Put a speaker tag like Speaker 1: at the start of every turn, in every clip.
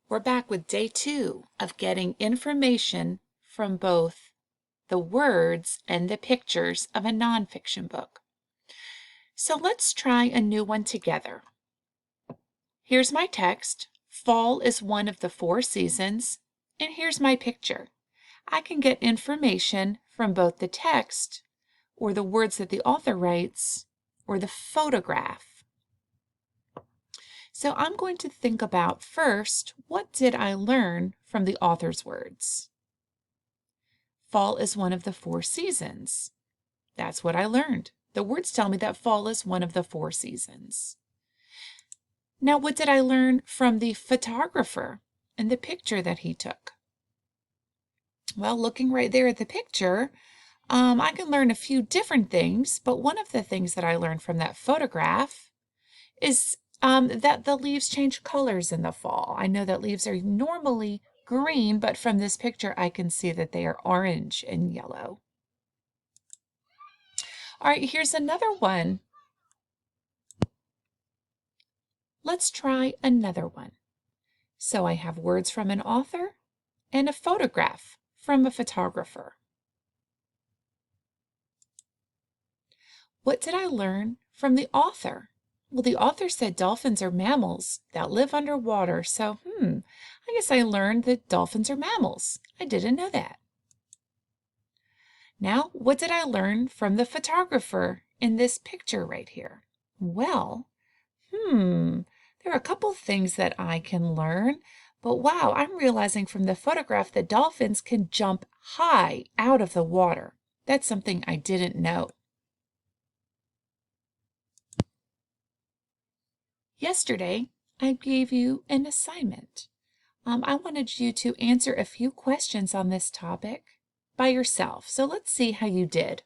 Speaker 1: We're back with day 2 of getting information from both the words and the pictures of a nonfiction book. So let's try a new one together. Here's my text. Fall is one of the 4 seasons, and here's my picture. I can get information from both the text, or the words that the author writes, or the photograph. So I'm going to think about first, what did I learn from the author's words? Fall is one of the 4 seasons. That's what I learned. The words tell me that fall is one of the 4 seasons. Now, what did I learn from the photographer and the picture that he took? Well, looking right there at the picture, I can learn a few different things, but one of the things that I learned from that photograph is that the leaves change colors in the fall. I know that leaves are normally green, but from this picture I can see that they are orange and yellow. All right, here's another one. Let's try another one. So I have words from an author and a photograph from a photographer. What did I learn from the author? Well, the author said dolphins are mammals that live underwater, so I guess I learned that dolphins are mammals. I didn't know that. Now, what did I learn from the photographer in this picture right here? Well, there are a couple things that I can learn, but wow, I'm realizing from the photograph that dolphins can jump high out of the water. That's something I didn't know. Yesterday, I gave you an assignment. I wanted you to answer a few questions on this topic by yourself. So let's see how you did.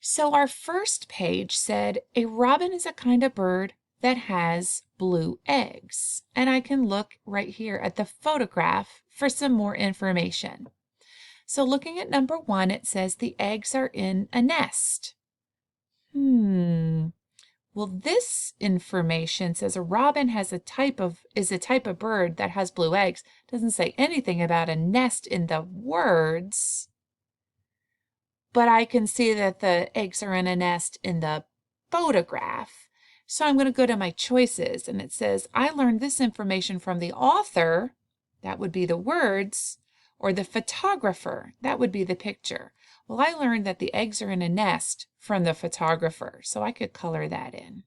Speaker 1: So our first page said, a robin is a kind of bird that has blue eggs. And I can look right here at the photograph for some more information. So looking at number 1, it says the eggs are in a nest. Well, this information says a robin is a type of bird that has blue eggs. Doesn't say anything about a nest in the words, but I can see that the eggs are in a nest in the photograph. So I'm going to go to my choices, and it says I learned this information from the author, that would be the words, or the photographer, that would be the picture. Well, I learned that the eggs are in a nest from the photographer, so I could color that in.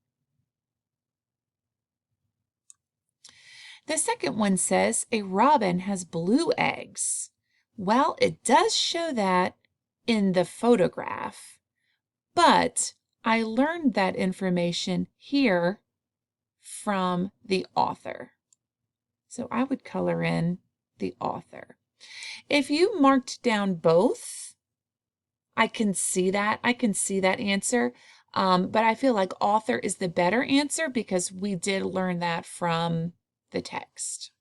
Speaker 1: The second one says a robin has blue eggs. Well, it does show that in the photograph, but I learned that information here from the author. So I would color in the author. If you marked down both, I can see that answer, but I feel like author is the better answer because we did learn that from the text.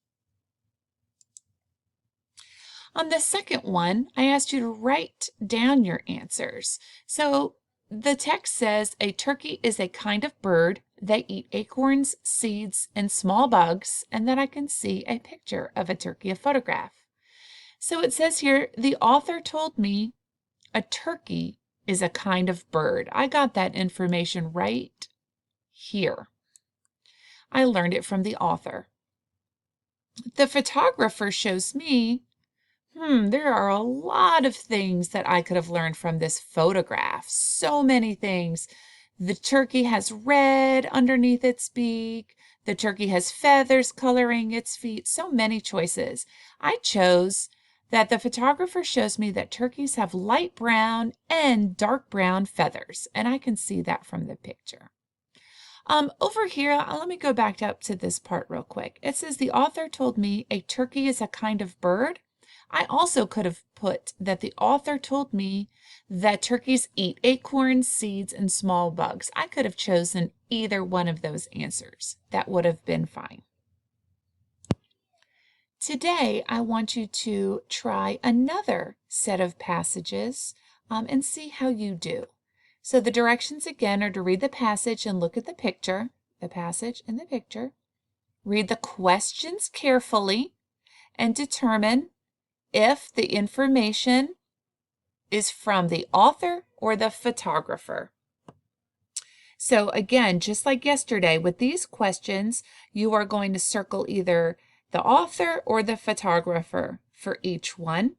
Speaker 1: On the second one, I asked you to write down your answers. So the text says a turkey is a kind of bird that eat acorns, seeds, and small bugs, and then I can see a picture of a turkey, a photograph. So it says here, the author told me a turkey is a kind of bird. I got that information right here. I learned it from the author. The photographer shows me, there are a lot of things that I could have learned from this photograph. So many things. The turkey has red underneath its beak. The turkey has feathers coloring its feet. So many choices. I chose that the photographer shows me that turkeys have light brown and dark brown feathers, and I can see that from the picture. Over here, let me go back up to this part real quick. It says the author told me a turkey is a kind of bird. I also could have put that the author told me that turkeys eat acorns, seeds, and small bugs. I could have chosen either one of those answers. That would have been fine. Today, I want you to try another set of passages and see how you do. So the directions again are to read the passage and look at the picture, the passage and the picture. Read the questions carefully and determine if the information is from the author or the photographer. So again, just like yesterday, with these questions, you are going to circle either the author or the photographer for each one.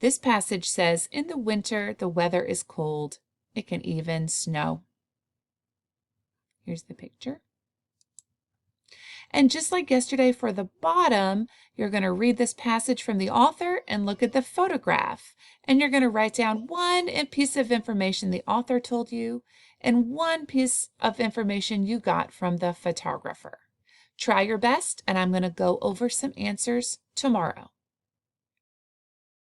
Speaker 1: This passage says, in the winter, the weather is cold. It can even snow. Here's the picture. And just like yesterday for the bottom, you're going to read this passage from the author and look at the photograph. And you're going to write down one piece of information the author told you and one piece of information you got from the photographer. Try your best, and I'm going to go over some answers tomorrow.